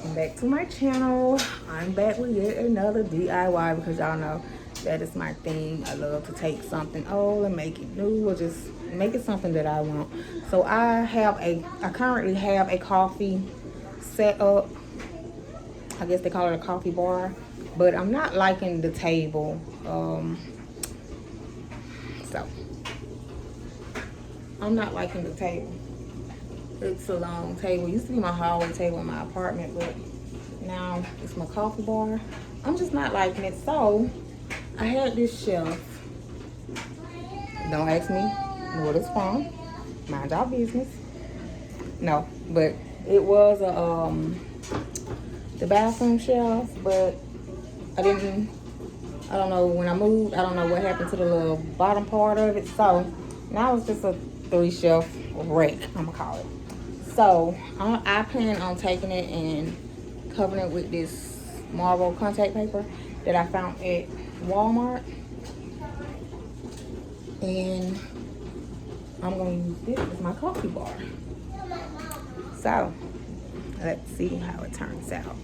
welcome back to my channel. I'm back with yet another DIY because y'all know that is my thing. I love to take something old and make it new, or just make it something that I want. So I currently have a coffee set up. I guess they call it a coffee bar, but I'm not liking the table. So I'm not liking the table. It's a long table. It used to be my hallway table in my apartment, but now it's my coffee bar. I'm just not liking it. So I had this shelf. Don't ask me what it's from. Mind y'all business. No, but it was the bathroom shelf, but I don't know, when I moved, I don't know what happened to the little bottom part of it. So now it's just a 3-shelf rack, I'm gonna call it. So I plan on taking it and covering it with this marble contact paper that I found at Walmart. And I'm gonna use this as my coffee bar. So let's see how it turns out.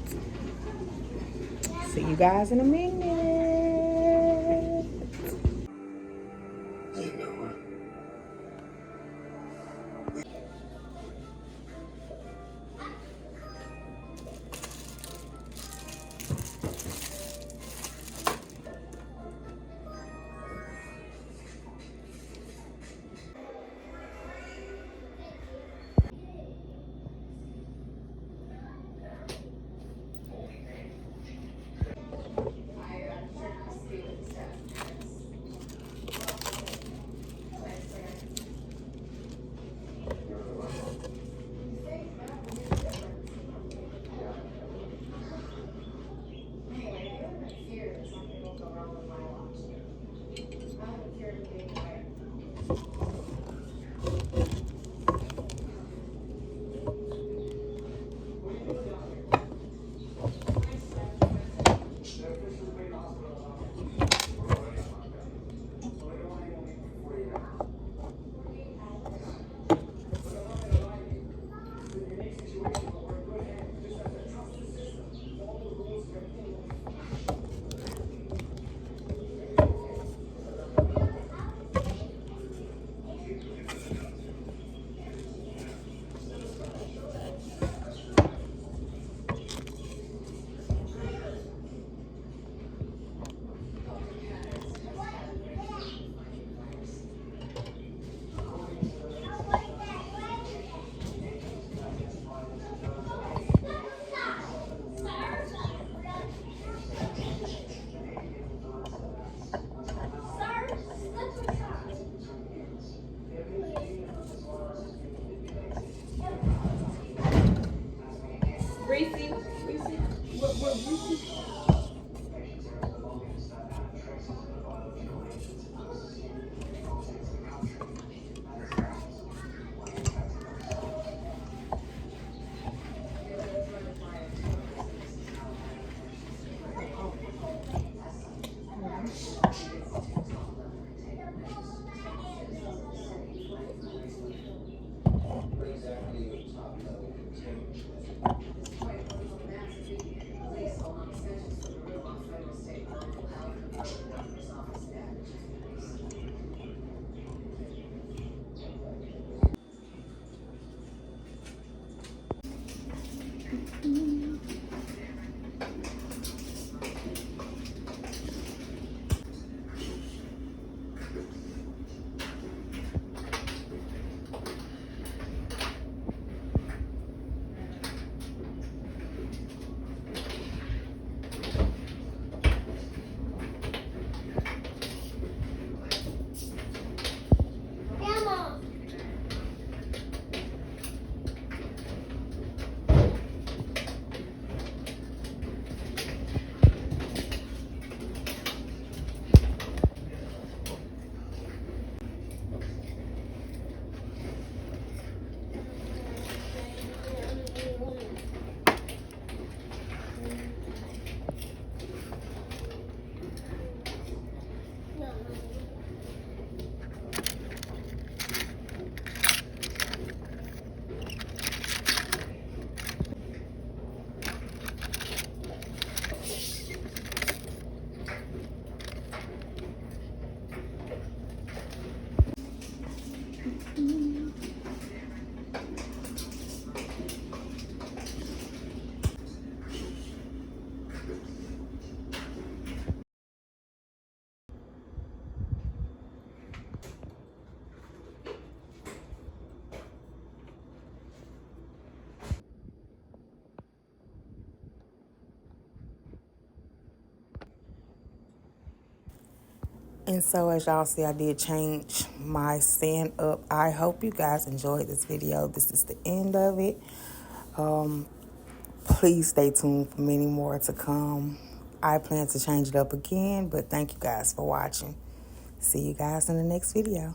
See you guys in a minute. And so as y'all see, I did change my stand up. I hope you guys enjoyed this video. This is the end of it. Please stay tuned for many more to come. I plan to change it up again, but thank you guys for watching. See you guys in the next video.